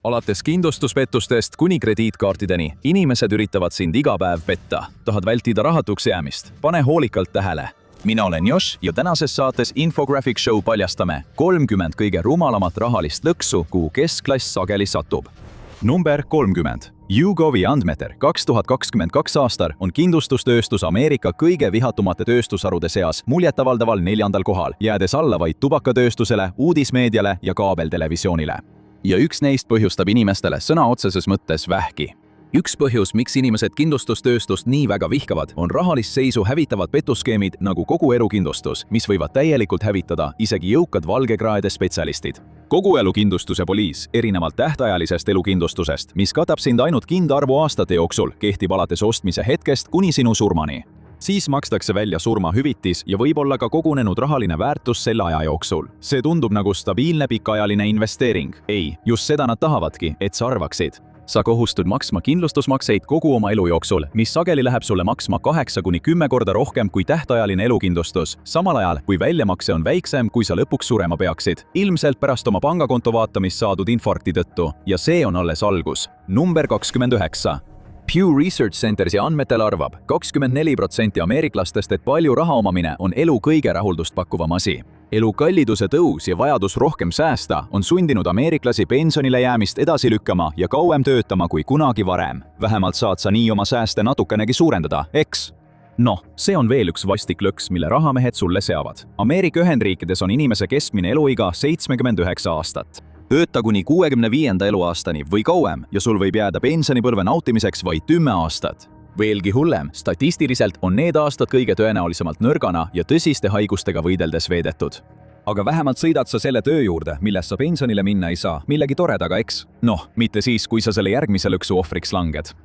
Alates kindlustuspettustest kuni krediitkaartideni, inimesed üritavad sind iga päev petta. Tahad vältida rahatuks jäämist? Pane hoolikalt tähele. Mina olen Josh ja tänases saates Infographic Show paljastame 30 kõige rumalamat rahalist lõksu, kuhu keskklass sageli satub. Number 30. YouGovi andmetel 2022 aastal on kindlustustööstus Ameerika kõige vihatumate tööstusharude seas muljetavaldaval 4. kohal, jäädes alla vaid tubakatööstusele, uudismeediale ja kaabeltelevisioonile. Ja üks neist põhjustab inimestele sõna otseses mõttes vähki. Üks põhjus, miks inimesed kindlustustööstust nii väga vihkavad, on rahalist seisu hävitavad petuskeemid nagu kogu elukindlustus, mis võivad täielikult hävitada isegi jõukad valgekraede spetsialistid. Kogu elukindlustuse poliis, erinevalt tähtajalisest elukindlustusest, mis katab sind ainult kindarvu aastate jooksul, kehtib alates ostmise hetkest kuni sinu surmani. Siis makstakse välja surmahüvitis ja võib-olla ka kogunenud rahaline väärtus selle aja jooksul. See tundub nagu stabiilne pikaajaline investeering. Ei, just seda nad tahavadki, et sa arvaksid. Sa kohustud maksma kindlustusmakseid kogu oma elu jooksul, mis sageli läheb sulle maksma 8–10 korda rohkem kui tähtajaline elukindlustus, samal ajal kui väljamakse on väiksem, kui sa lõpuks surema peaksid. Ilmselt pärast oma pangakonto vaatamist saadud infarkti tõttu, ja see on alles algus. Number 29. Pew Research Centersi andmetel arvab 24% ameeriklastest, et palju raha omamine on elu kõige rahuldust pakkuvam asi. Elu kalliduse tõus ja vajadus rohkem säästa on sundinud ameeriklasi pensionile jäämist edasi lükkama ja kauem töötama kui kunagi varem. Vähemalt saad sa nii oma sääste natukenegi suurendada, eks? Noh, see on veel üks vastik lõks, mille rahamehed sulle seavad. Ameerika Ühendriikides on inimese keskmine eluiga 79 aastat. Tööta kuni 65. eluaastani või kauem ja sul võib jääda pensionipõlve nautimiseks vaid 10 aastat. Veelgi hullem, statistiliselt on need aastad kõige tõenäolisemalt nõrgana ja tõsiste haigustega võideldes veedetud. Aga vähemalt sõidad sa selle töö juurde, millest sa pensionile minna ei saa, millegi toredaga, eks? Noh, mitte siis, kui sa selle järgmise lõksu ohvriks langed.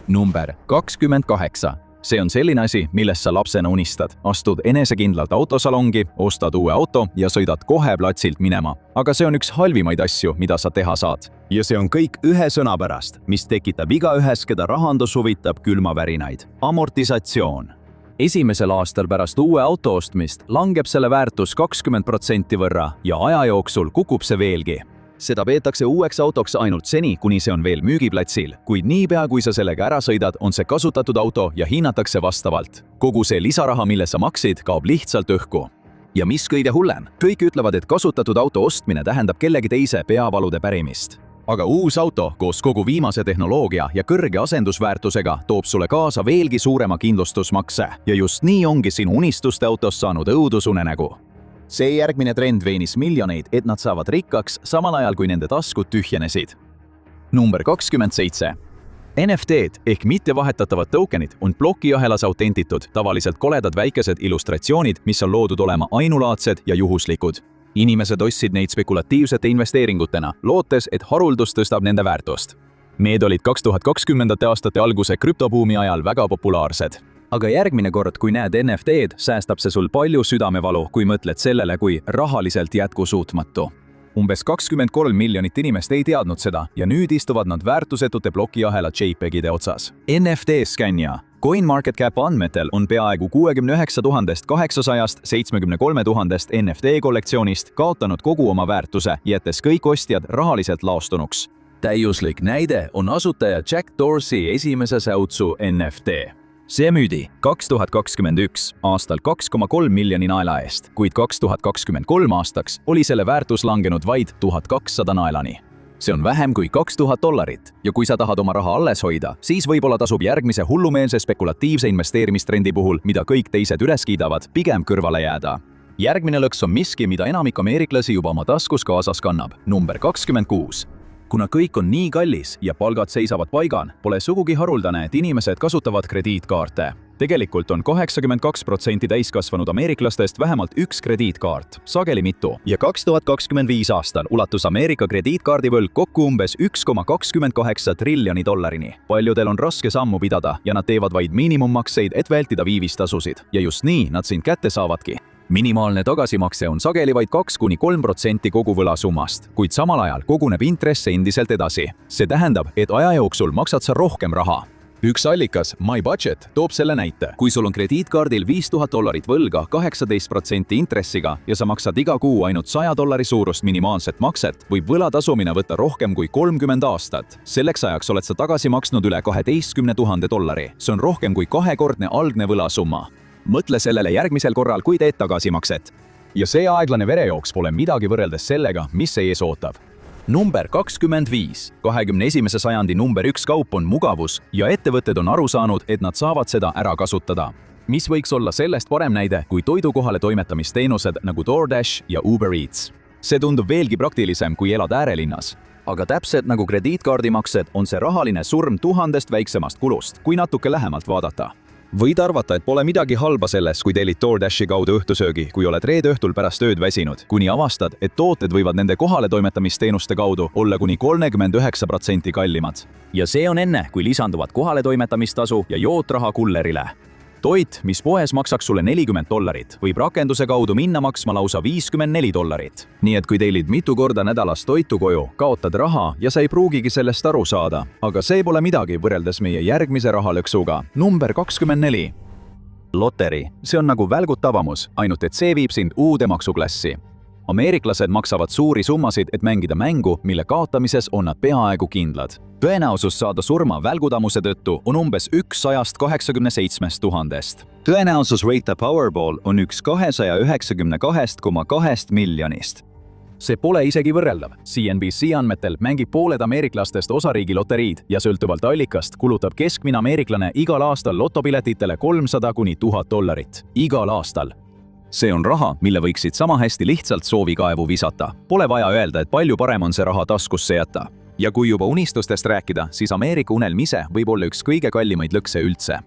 Number 28. See on selline asi, millest sa lapsena unistad. Astud enesekindlalt autosalongi, ostad uue auto ja sõidad kohe platsilt minema. Aga see on üks halvimaid asju, mida sa teha saad. Ja see on kõik ühe sõna pärast, mis tekitab igaühes, keda rahandus huvitab külmavärinaid. Amortisatsioon. Esimesel aastal pärast uue auto ostmist langeb selle väärtus 20% võrra ja aja jooksul kukub see veelgi. Seda peetakse uueks autoks ainult seni, kuni see on veel müügiplatsil, kuid niipea, kui sa sellega ära sõidad, on see kasutatud auto ja hinnatakse vastavalt. Kogu see lisaraha, mille sa maksid, kaob lihtsalt õhku. Ja mis kõige hullem? Kõik ütlevad, et kasutatud auto ostmine tähendab kellegi teise peavalude pärimist. Aga uus auto koos kogu viimase tehnoloogia ja kõrge asendusväärtusega toob sulle kaasa veelgi suurema kindlustusmakse. Ja just nii ongi sinu unistuste autos saanud õudusunenägu. See järgmine trend veenis miljoneid, et nad saavad rikkaks samal ajal, kui nende taskud tühjenesid. Number 27. NFT-d ehk mittevahetatavad tokenid on plokiahelas autentitud, tavaliselt koledad väikesed illustratsioonid, mis on loodud olema ainulaadsed ja juhuslikud. Inimesed ostsid neid spekulatiivsete investeeringutena, lootes, et haruldus tõstab nende väärtust. Need olid 2020. aastate alguse krüptobuumi ajal väga populaarsed. Aga järgmine kord, kui näed NFT-d, säästab see sul palju südamevalu, kui mõtled sellele kui rahaliselt jätkusuutmatu. Umbes 23 miljonit inimest ei teadnud seda ja nüüd istuvad nad väärtusetute plokiahela JPEG-ide otsas. NFT-skänja. CoinMarketCap andmetel on peaaegu 69 800 73 000 NFT kollektsioonist kaotanud kogu oma väärtuse, jättes kõik ostjad rahaliselt laastunuks. Täiuslik näide on asutaja Jack Dorsey esimese säutsu NFT. See müüdi 2021 aastal 2,3 miljoni naela eest, kuid 2023 aastaks oli selle väärtus langenud vaid 1200 naelani. See on vähem kui $2000 ja kui sa tahad oma raha alles hoida, siis võib-olla tasub järgmise hullumeelse spekulatiivse investeerimistrendi puhul, mida kõik teised üles kiidavad, pigem kõrvale jääda. Järgmine lõks on miski, mida enamik ameeriklasi juba oma taskus kaasas kannab. Number 26. Kuna kõik on nii kallis ja palgad seisavad paigan, pole sugugi haruldane, et inimesed kasutavad krediitkaarte. Tegelikult on 82% täiskasvanud ameeriklastest vähemalt üks krediitkaart, sageli mitu. Ja 2025 aastal ulatus Ameerika krediitkaardivõlg kokku umbes $1,28 triljoni. Paljudel on raske sammu pidada ja nad teevad vaid miinimummakseid, et vältida viivistasusid. Ja just nii nad sind kätte saavadki. Minimaalne tagasimakse on sageli vaid 2–3% kogu võlasummast, kuid samal ajal koguneb intress endiselt edasi. See tähendab, et aja jooksul maksad sa rohkem raha. üks allikas, My Budget, toob selle näite. Kui sul on krediitkaardil $5000 võlga 18% intressiga ja sa maksad iga kuu ainult $100 suurust minimaalset makset, võib võla tasumine võtta rohkem kui 30 aastat. Selleks ajaks oled sa tagasi maksnud üle $12,000. See on rohkem kui 2-kordne algne võlasumma. Mõtle sellele järgmisel korral, kui teed tagasimakset. Ja see aeglane verejooks pole midagi võrreldes sellega, mis ees ootab. Number 25. 21. sajandi number 1 kaup on mugavus ja ettevõtted on aru saanud, et nad saavad seda ära kasutada. Mis võiks olla sellest parem näide kui toidukohale toimetamisteenused nagu DoorDash ja Uber Eats. See tundub veelgi praktilisem, kui elad äärelinnas. Aga täpselt nagu krediitkaardimaksed on see rahaline surm 1000 väiksemast kulust, kui natuke lähemalt vaadata. Võid arvata, et pole midagi halba selles, kui tellid DoorDashi kaudu õhtusöögi, kui oled reede õhtul pärast ööd väsinud, kuni avastad, et tooted võivad nende kohale toimetamisteenuste kaudu olla kuni 39% kallimad. Ja see on enne, kui lisanduvad kohale toimetamistasu ja jootraha kullerile. Toit, mis poes maksaks sulle $40, võib rakenduse kaudu minna maksma lausa $54. Nii et kui tellid mitu korda nädalas toitu koju, kaotad raha ja sa ei pruugigi sellest aru saada. Aga see pole midagi võrreldes meie järgmise rahalõksuga. Number 24. Loteri. See on nagu välgutavamus, ainult et see viib sind uude maksuklassi. Ameeriklased maksavad suuri summasid, et mängida mängu, mille kaotamises on nad peaaegu kindlad. Tõenäosus saada surma välgutamuse tõttu on umbes 187 000. Tõenäosus võita Powerball on 292,2 miljonist. See pole isegi võrreldav. CNBC andmetel mängib pooled ameeriklastest osariigi loteriid ja sõltuvalt allikast kulutab keskmine ameeriklane igal aastal lotopiletitele $300–1000. Igal aastal. See on raha, mille võiksid sama hästi lihtsalt soovikaevu visata. Pole vaja öelda, et palju parem on see raha taskusse jätta. Ja kui juba unistustest rääkida, siis Ameerika unelm ise võib olla üks kõige kallimaid lõkse üldse.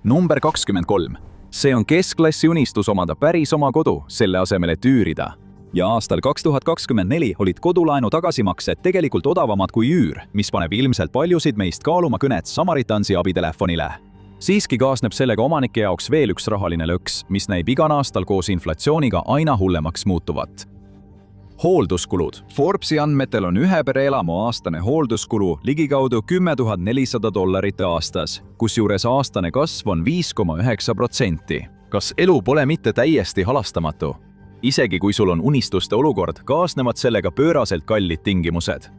Number 23. See on keskklassi unistus omada päris oma kodu, selle asemel et üürida. Ja aastal 2024 olid kodulaenu tagasimaksed tegelikult odavamad kui üür, mis paneb ilmselt paljusid meist kaaluma kõnet Samaritansi abitelefonile. Siiski kaasneb sellega omanike jaoks veel üks rahaline lõks, mis näib igal aastal koos inflatsiooniga aina hullemaks muutuvat. Hoolduskulud. Forbesi andmetel on ühe pereelamu aastane hoolduskulu ligikaudu $10,400 aastas, kusjuures aastane kasv on 5,9%. Kas elu pole mitte täiesti halastamatu? Isegi kui sul on unistuste olukord, kaasnevad sellega pööraselt kallid tingimused.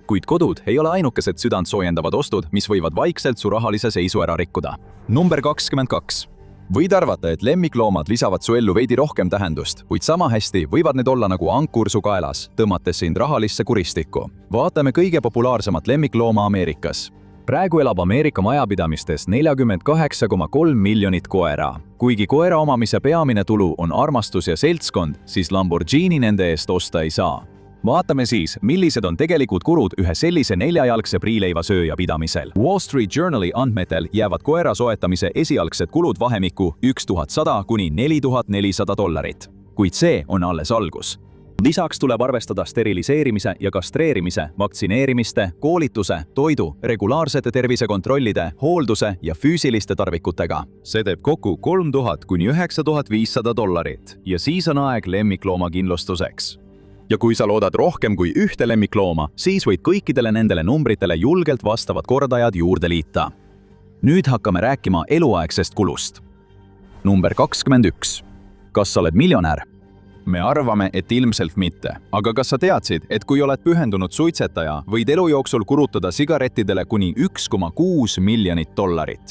Kuid kodud ei ole ainukesed südant soojendavad ostud, mis võivad vaikselt su rahalise seisu ära rikkuda. Number 22. Võid arvata, et lemmikloomad lisavad su ellu veidi rohkem tähendust, kuid sama hästi võivad need olla nagu ankur su kaelas, tõmmates sind rahalisse kuristikku. Vaatame kõige populaarsemat lemmiklooma Ameerikas. Praegu elab Ameerika majapidamistes 48,3 miljonit koera. Kuigi koera omamise peamine tulu on armastus ja seltskond, siis Lamborghini nende eest osta ei saa. Vaatame siis, millised on tegelikud kulud ühe sellise 4-jalgse priileivasööja pidamisel. Wall Street Journali andmetel jäävad koera soetamise esialgsed kulud vahemikku $1100–$4400. Kuid see on alles algus. Lisaks tuleb arvestada steriliseerimise ja kastreerimise, vaktsineerimiste, koolituse, toidu, regulaarsete tervisekontrollide, hoolduse ja füüsiliste tarvikutega. See teeb kokku $3000–9500 ja siis on aeg lemmikloomakindlustuseks. Ja kui sa loodad rohkem kui ühte lemmiklooma, siis võid kõikidele nendele numbritele julgelt vastavad kordajad juurde liita. Nüüd hakkame rääkima eluaegsest kulust. Number 21. Kas sa oled miljonär? Me arvame, et ilmselt mitte. Aga kas sa teadsid, et kui oled pühendunud suitsetaja, võid elu jooksul kulutada sigarettidele kuni $1,6 miljonit?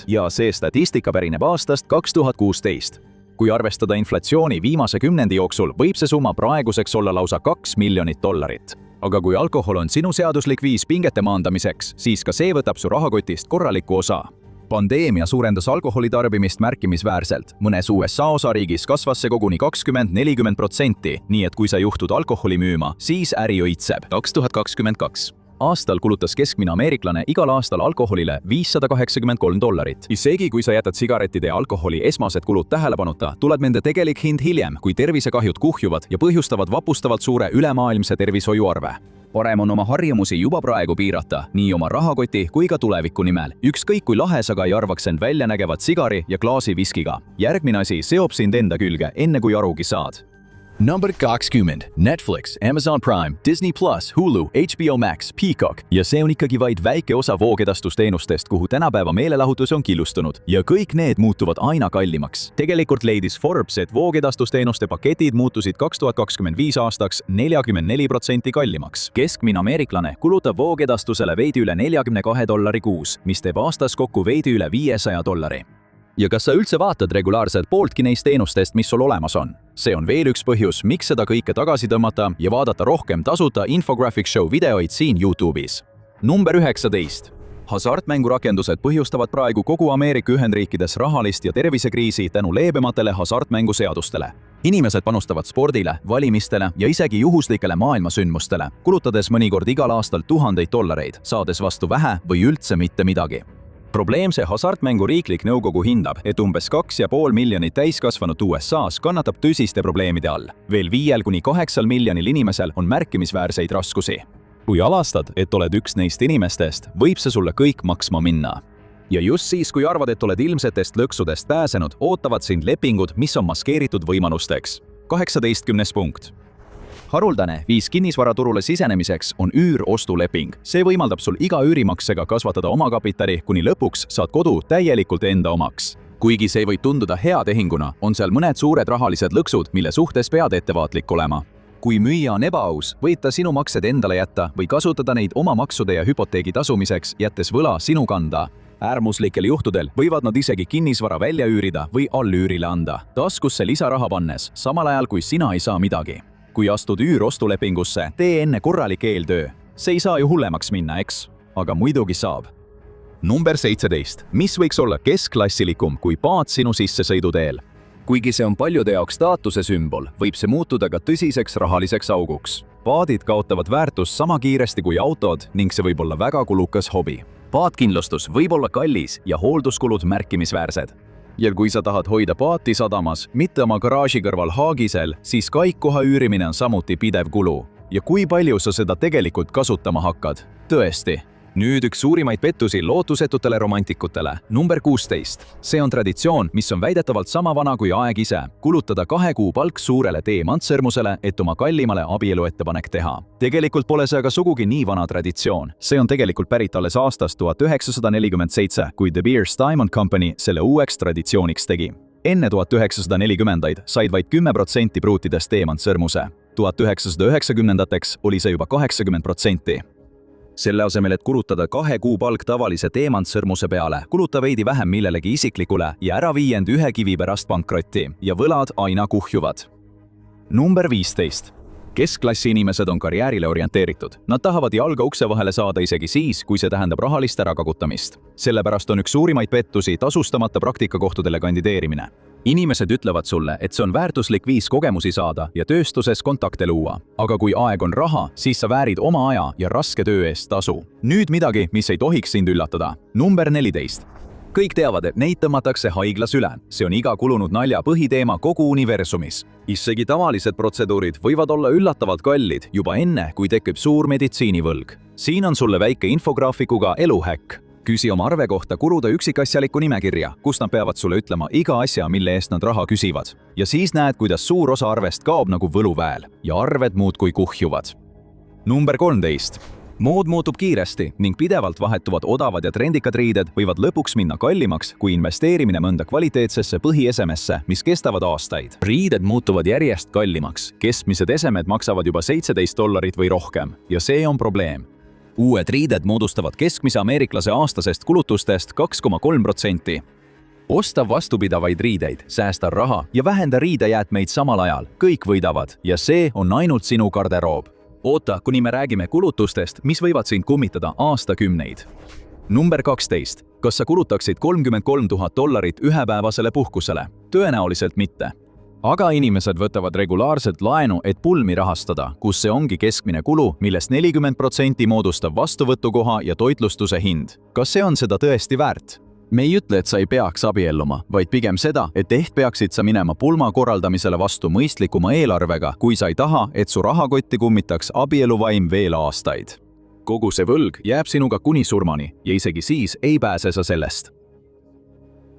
Ja see statistika pärineb aastast 2016. Kui arvestada inflatsiooni viimase 10 jooksul, võib see summa praeguseks olla lausa $2 miljonit. Aga kui alkohol on sinu seaduslik viis pingete maandamiseks, siis ka see võtab su rahakotist korraliku osa. Pandeemia suurendas alkoholi tarbimist märkimisväärselt. Mõnes USA osariigis kasvas see koguni 20–40%, nii et kui sa juhtud alkoholi müüma, siis äri õitseb. 2022. Aastal kulutas keskmine ameeriklane igal aastal alkoholile $583. Isegi kui sa jätad sigarettide ja alkoholi esmased kulud tähelepanuta, tuleb nende tegelik hind hiljem, kui tervisekahjud kuhjuvad ja põhjustavad vapustavalt suure ülemaailmse tervishoiuarve. Parem on oma harjumusi juba praegu piirata, nii oma rahakoti kui ka tuleviku nimel. Ükskõik kui lahe sa ka ei arvaks end välja nägevat sigari ja klaasi viskiga. Järgmine asi seob sind enda külge, enne kui arugi saad. Number 20. Netflix, Amazon Prime, Disney+, Hulu, HBO Max, Peacock ja see on ikkagi vaid väike osa voogedastusteenustest, kuhu tänapäeva meelelahutus on killustunud ja kõik need muutuvad aina kallimaks. Tegelikult leidis Forbes, et voogedastusteenuste paketid muutusid 2025 aastaks 44% kallimaks. Keskmine ameeriklane kulutab voogedastusele veidi üle $42 kuus, mis teeb aastas kokku veidi üle $500. Ja kas sa üldse vaatad regulaarselt pooltki neist teenustest, mis sul olemas on? See on veel üks põhjus, miks seda kõike tagasi tõmmata ja vaadata rohkem tasuta Infographic Show videoid siin YouTube'is. Number 19. Hasartmängurakendused põhjustavad praegu kogu Ameerika Ühendriikides rahalist ja tervisekriisi tänu leebematele hasartmänguseadustele. Inimesed panustavad spordile, valimistele ja isegi juhuslikele maailmasündmustele, kulutades mõnikord igal aastal $1000, saades vastu vähe või üldse mitte midagi. Probleemse hasartmängu riiklik nõukogu hindab, et umbes 2,5 miljonit täiskasvanut USA-s kannatab tõsiste probleemide all. Veel 5–8 miljonil inimesel on märkimisväärseid raskusi. Kui alastad, et oled üks neist inimestest, võib see sulle kõik maksma minna. Ja just siis, kui arvad, et oled ilmsetest lõksudest pääsenud, ootavad sind lepingud, mis on maskeeritud võimalusteks. 18. punkt. Haruldane viis kinnisvaraturule sisenemiseks on üürostuleping. See võimaldab sul iga üürimaksega kasvatada omakapitali, kuni lõpuks saad kodu täielikult enda omaks. Kuigi see võib tunduda hea tehinguna, on seal mõned suured rahalised lõksud, mille suhtes pead ettevaatlik olema. Kui müüja on ebaaus, võid ta sinu maksed endale jätta või kasutada neid oma maksude ja hüpoteegi tasumiseks, jättes võla sinu kanda. Äärmuslikel juhtudel võivad nad isegi kinnisvara välja üürida või allüürile anda, taskusse lisaraha pannes, samal ajal kui sina ei saa midagi. Kui astud üürostulepingusse, tee enne korralik eeltöö. See ei saa ju hullemaks minna, eks? Aga muidugi saab. Number 17. Mis võiks olla keskklassilikum kui paat sinu sissesõiduteel? Kuigi see on paljude jaoks staatuse sümbol, võib see muutuda ka tõsiseks rahaliseks auguks. Paadid kaotavad väärtust sama kiiresti kui autod ning see võib olla väga kulukas hobi. Paatkindlustus võib olla kallis ja hoolduskulud märkimisväärsed. Ja kui sa tahad hoida paati sadamas, mitte oma garaaži kõrval haagisel, siis kaikkoha üürimine on samuti pidev kulu. Ja kui palju sa seda tegelikult kasutama hakkad? Tõesti. Nüüd üks suurimaid pettusi lootusetutele romantikutele. Number 16. See on traditsioon, mis on väidetavalt sama vana kui aeg ise. Kulutada 2 kuu palk suurele teemantsõrmusele, et oma kallimale abielu ettepanek teha. Tegelikult pole see aga sugugi nii vana traditsioon. See on tegelikult pärit alles aastast 1947, kui De Beers Diamond Company selle uueks traditsiooniks tegi. Enne 1940-ndaid said vaid 10% pruutidest teemantsõrmuse. 1990-ndateks oli see juba 80%. Selle asemel, et kulutada 2 kuu palk tavalise teemantsõrmuse peale, kuluta veidi vähem millelegi isiklikule ja ära vii end ühe kivi pärast pankrotti ja võlad aina kuhjuvad. Number 15. Keskklassi inimesed on karjäärile orienteeritud. Nad tahavad jalga ukse vahele saada isegi siis, kui see tähendab rahalist ärakasutamist. Sellepärast on üks suurimaid pettusi tasustamata praktikakohtadele kandideerimine. Inimesed ütlevad sulle, et see on väärtuslik viis kogemusi saada ja tööstuses kontakte luua. Aga kui aeg on raha, siis sa väärid oma aja ja raske töö eest tasu. Nüüd midagi, mis ei tohiks sind üllatada. Number 14. Kõik teavad, et neid tõmmatakse haiglas üle. See on iga kulunud nalja põhiteema kogu universumis. Isegi tavalised protseduurid võivad olla üllatavalt kallid juba enne, kui tekib suur meditsiinivõlg. Siin on sulle väike infograafikuga eluhäkk. Küsi oma arve kohta kulude üksikasjaliku nimekirja, kus nad peavad sulle ütlema iga asja, mille eest nad raha küsivad. Ja siis näed, kuidas suur osa arvest kaob nagu võluväel ja arved muudkui kuhjuvad. Number 13. Mood muutub kiiresti ning pidevalt vahetuvad odavad ja trendikad riided võivad lõpuks minna kallimaks kui investeerimine mõnda kvaliteetsesse põhiesemesse, mis kestavad aastaid. Riided muutuvad järjest kallimaks. Keskmised esemed maksavad juba $17 või rohkem ja see on probleem. Uued riided moodustavad keskmise ameeriklase aastasest kulutustest 2,3%. Osta vastupidavaid riideid, säästa raha ja vähenda riidejäätmeid samal ajal. Kõik võidavad ja see on ainult sinu garderoob. Oota, kuni me räägime kulutustest, mis võivad sind kummitada aastakümneid. Number 12. Kas sa kulutaksid $33 000 ühepäevasele puhkusele? Tõenäoliselt mitte. Aga inimesed võtavad regulaarselt laenu, et pulmi rahastada, kus see ongi keskmine kulu, millest 40% moodustab vastuvõtukoha ja toitlustuse hind. Kas see on seda tõesti väärt? Me ei ütle, et sa ei peaks abielluma, vaid pigem seda, et peaksid sa minema pulma korraldamisele vastu mõistlikuma eelarvega, kui sa ei taha, et su rahakotti kummitaks abieluvaim veel aastaid. Kogu see võlg jääb sinuga kuni surmani ja isegi siis ei pääse sa sellest.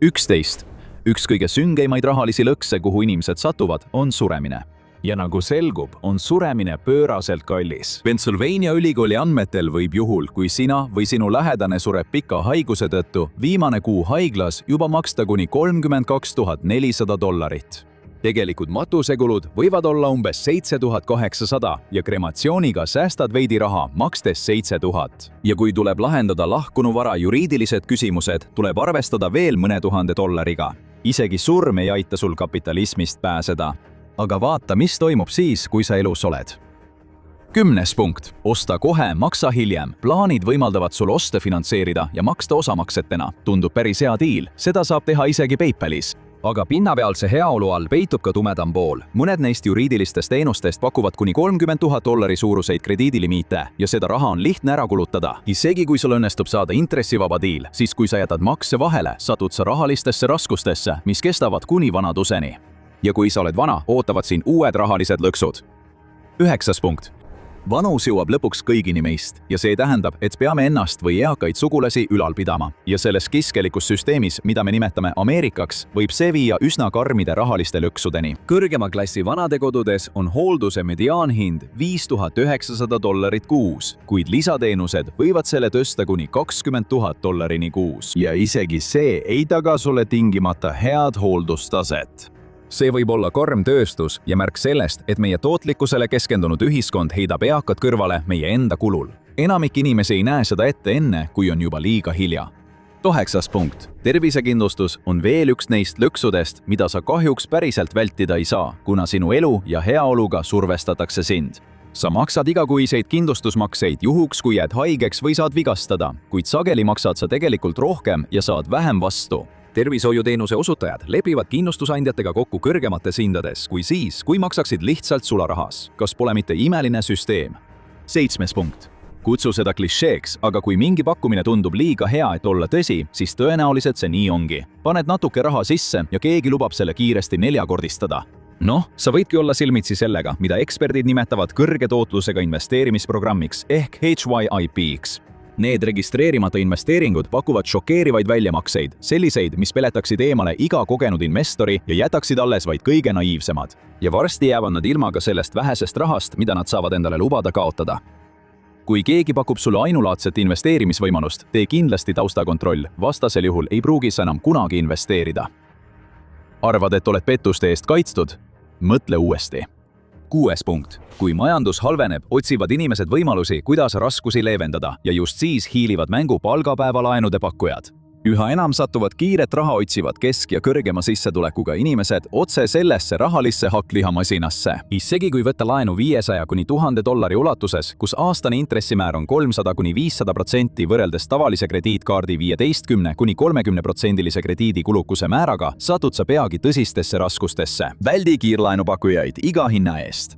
11. Üks kõige süngeimaid rahalisi lõkse, kuhu inimesed satuvad, on suremine. ja nagu selgub, on suremine pööraselt kallis. Pennsylvania ülikooli andmetel võib juhul, kui sina või sinu lähedane sureb pika haiguse tõttu, viimane kuu haiglas juba maksta kuni $32,400. Tegelikud matusekulud võivad olla umbes 7800 ja krematsiooniga säästad veidi raha, makstes 7000. Ja kui tuleb lahendada lahkunu vara juriidilised küsimused, tuleb arvestada veel mõne $1000. Isegi surm ei aita sul kapitalismist pääseda. Aga vaata, mis toimub siis, kui sa elus oled. 10. punkt. Osta kohe, maksa hiljem. Plaanid võimaldavad sul oste finantseerida ja maksta osamaksetena. Tundub päris hea diil. Seda saab teha isegi PayPalis. Aga pinnapealse heaolu all peitub ka tumedam pool. Mõned neist juriidilistest teenustest pakuvad kuni $30,000 suuruseid krediidilimiite ja seda raha on lihtne ära kulutada. Isegi kui sul õnnestub saada intressivaba diil, siis kui sa jätad makse vahele, satud sa rahalistesse raskustesse, mis kestavad kuni vanaduseni. Ja kui sa oled vana, ootavad siin uued rahalised lõksud. 9. punkt. Vanus jõuab lõpuks kõigini meist ja see tähendab, et peame ennast või eakaid sugulasi ülal pidama. Ja selles kiskelikus süsteemis, mida me nimetame Ameerikaks, võib see viia üsna karmide rahaliste lõksudeni. Kõrgema klassi vanadekodudes on hoolduse mediaanhind $5,900 kuus, kuid lisateenused võivad selle tõsta kuni $20,000 kuus. Ja isegi see ei taga sulle tingimata head hooldustaset. See võib olla karm tööstus ja märk sellest, et meie tootlikkusele keskendunud ühiskond heidab eakad kõrvale meie enda kulul. Enamik inimesi ei näe seda ette enne, kui on juba liiga hilja. 8. punkt. Tervisekindlustus on veel üks neist lõksudest, mida sa kahjuks päriselt vältida ei saa, kuna sinu elu ja heaoluga survestatakse sind. Sa maksad igakuiseid kindlustusmakseid juhuks, kui jääd haigeks või saad vigastada, kuid sageli maksad sa tegelikult rohkem ja saad vähem vastu. Tervishoiuteenuse osutajad lepivad kindlustusandjatega kokku kõrgemates hindades kui siis, kui maksaksid lihtsalt sularahas. Kas pole mitte imeline süsteem? 7. punkt. Kutsu seda klišeeks, aga kui mingi pakkumine tundub liiga hea, et olla tõsi, siis tõenäoliselt see nii ongi. Paned natuke raha sisse ja keegi lubab selle kiiresti neljakordistada. Sa võidki olla silmitsi sellega, mida eksperdid nimetavad kõrge tootlusega investeerimisprogrammiks ehk HYIP-ks. Need registreerimata investeeringud pakuvad šokeerivaid väljamakseid, selliseid, mis peletaksid eemale iga kogenud investori ja jätaksid alles vaid kõige naiivsemad. Ja varsti jäävad nad ilma ka sellest vähesest rahast, mida nad saavad endale lubada kaotada. Kui keegi pakub sulle ainulaadset investeerimisvõimalust, tee kindlasti taustakontroll, vastasel juhul ei pruugi sa enam kunagi investeerida. Arvad, et oled pettuste eest kaitstud? Mõtle uuesti. 6. punkt. Kui majandus halveneb, otsivad inimesed võimalusi, kuidas raskusi leevendada ja just siis hiilivad mängu palgapäevalaenude pakkujad. Üha enam satuvad kiiret raha otsivad kesk- ja kõrgema sissetulekuga inimesed otse sellesse rahalisse hakklihamasinasse. Isegi kui võtta laenu $500 kuni $1000 ulatuses, kus aastane intressimäär on 300 kuni 500% võrreldes tavalise krediitkaardi 15 kuni 30% krediidi kulukuse määraga, satud sa peagi tõsistesse raskustesse. Väldi kiirlaenupakkujaid iga hinna eest.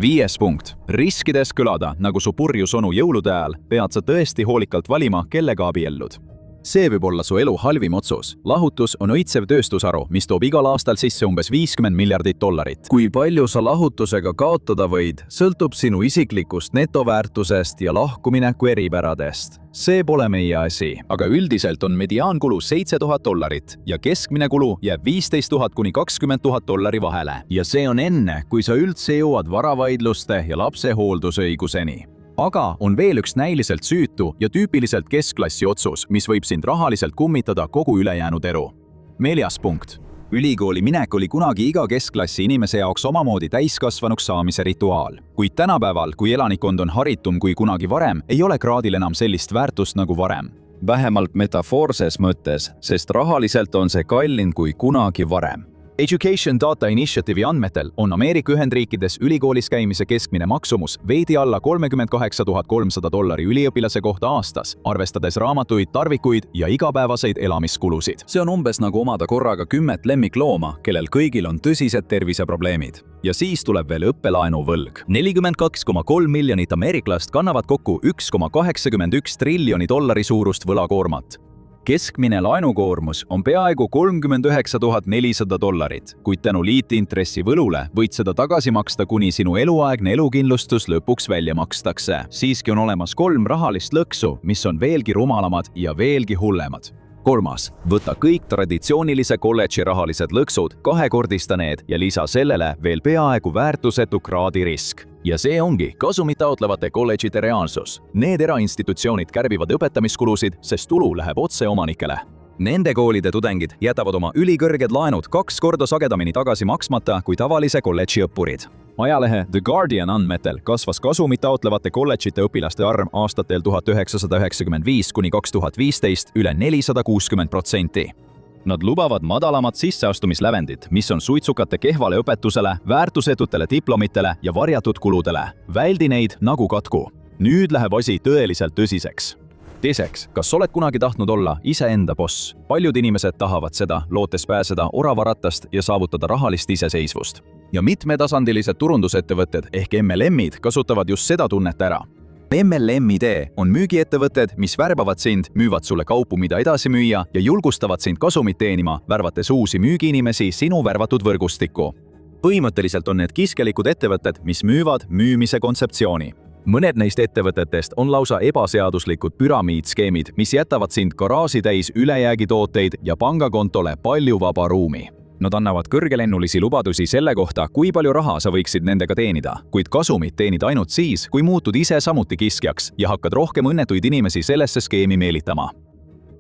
5. punkt. Riskides kõlada, nagu su purjus onu jõulude ajal, pead sa tõesti hoolikalt valima, kellega abiellud. See võib olla su elu halvim otsus. Lahutus on õitsev tööstusharu, mis toob igal aastal sisse umbes $50 miljardit. Kui palju sa lahutusega kaotada võid, sõltub sinu isiklikust netoväärtusest ja lahkumineku eripäradest. See pole meie asi. Aga üldiselt on mediaankulu $7000 ja keskmine kulu jääb $15,000 kuni $20,000 vahele. Ja see on enne, kui sa üldse jõuad varavaidluste ja lapse hooldusõiguseni. Aga on veel üks näiliselt süütu ja tüüpiliselt keskklassi otsus, mis võib sind rahaliselt kummitada kogu ülejäänud elu. 4. punkt. Ülikooli minek oli kunagi iga keskklassi inimese jaoks omamoodi täiskasvanuks saamise rituaal. Kuid tänapäeval, kui elanikkond on haritum kui kunagi varem, ei ole kraadil enam sellist väärtust nagu varem. Vähemalt metafoorses mõttes, sest rahaliselt on see kallim kui kunagi varem. Education Data Initiative'i andmetel on Ameerika Ühendriikides ülikoolis käimise keskmine maksumus veidi alla $38,300 üliõpilase kohta aastas, arvestades raamatuid, tarvikuid ja igapäevaseid elamiskulusid. See on umbes nagu omada korraga 10 lemmiklooma, kellel kõigil on tõsised terviseprobleemid. Ja siis tuleb veel õppelaenu võlg. 42,3 miljonit ameeriklast kannavad kokku $1,81 triljoni suurust võlakoormat. Keskmine laenukoormus on peaaegu $39,400, kuid tänu liitintressi võlule võid seda tagasi maksta, kuni sinu eluaegne elukindlustus lõpuks välja makstakse. Siiski on olemas 3 rahalist lõksu, mis on veelgi rumalamad ja veelgi hullemad. kolmas, võta kõik traditsioonilise kolledži rahalised lõksud, kahekordista need ja lisa sellele veel peaaegu väärtusetu kraadirisk. Ja see ongi kasumit taotlevate kolledžite reaalsus. Need erainstitutsioonid kärbivad õpetamiskulusid, sest tulu läheb otse omanikele. Nende koolide tudengid jätavad oma ülikõrged laenud 2 korda sagedamini tagasi maksmata kui tavalise kolledži õppurid. Ajalehe The Guardian andmetel kasvas kasumit taotlevate kolledžite õpilaste arv aastatel 1995 kuni 2015 üle 460%. Nad lubavad madalamat sisseastumislävendit, mis on suitsukate kehvale õpetusele, väärtusetutele diplomitele ja varjatud kuludele. Väldi neid nagu katku. Nüüd läheb asi tõeliselt tõsiseks. Teiseks, kas oled kunagi tahtnud olla iseenda boss? Paljud inimesed tahavad seda, lootes pääseda oravarattast ja saavutada rahalist iseseisvust. Ja mitmetasandilised turundusettevõtted ehk MLM-id kasutavad just seda tunnet ära. MLM idee on müügiettevõtted, mis värbavad sind, müüvad sulle kaupu, mida edasi müüa ja julgustavad sind kasumit teenima, värvates uusi müügiinimesi sinu värvatud võrgustikku. Põhimõtteliselt on need kiskelikud ettevõtted, mis müüvad müümise kontseptsiooni. Mõned neist ettevõtetest on lausa ebaseaduslikud püramiidskeemid, mis jätavad sind garaaži täis ülejäägitooteid ja pangakontole palju vaba ruumi. Nad annavad kõrgelennulisi lubadusi selle kohta, kui palju raha sa võiksid nendega teenida, kuid kasumit teenid ainult siis, kui muutud ise samuti kiskjaks ja hakkad rohkem õnnetuid inimesi sellesse skeemi meelitama.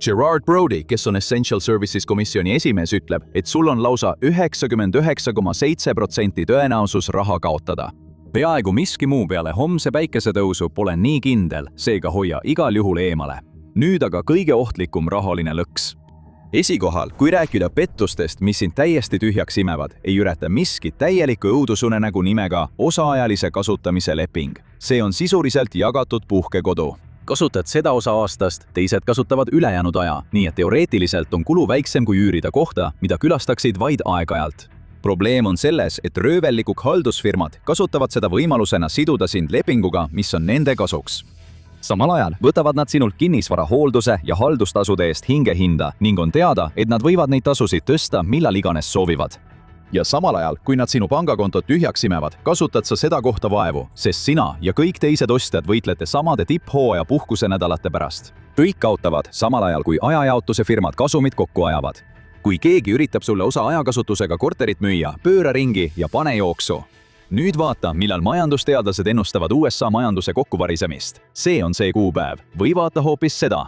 Gerard Brody, kes on Essential Services komisjoni esimees, ütleb, et sul on lausa 99,7% tõenäosus raha kaotada. Peaaegu miski muu peale homse päikesetõusu pole nii kindel, seega hoia igal juhul eemale. Nüüd aga kõige ohtlikum rahaline lõks. Esikohal, kui rääkida pettustest, mis sind täiesti tühjaks imevad, ei üreta miskit täieliku õudusunenägu nimega osaajalise kasutamise leping. See on sisuliselt jagatud puhkekodu. Kasutad seda osa aastast, teised kasutavad ülejäänud aja, nii et teoreetiliselt on kulu väiksem kui üürida kohta, mida külastaksid vaid aeg-ajalt. Probleem on selles, et röövellikuk haldusfirmad kasutavad seda võimalusena siduda sind lepinguga, mis on nende kasuks. Samal ajal võtavad nad sinult kinnisvara hoolduse ja haldustasude eest hingehinda ning on teada, et nad võivad neid tasusid tõsta, millal iganes soovivad. Ja samal ajal, kui nad sinu pangakontot tühjaks imevad, kasutad sa seda kohta vaevu, sest sina ja kõik teised ostjad võitlete samade tipphooaja puhkusenädalate pärast. Kõik kaotavad, samal ajal kui ajajaotuse firmad kasumit kokku ajavad. Kui keegi üritab sulle osa ajakasutusega korterit müüa, pööra ringi ja pane jooksu. Nüüd vaata, millal majandusteadlased ennustavad USA majanduse kokkuvarisemist. See on see kuupäev või vaata hoopis seda.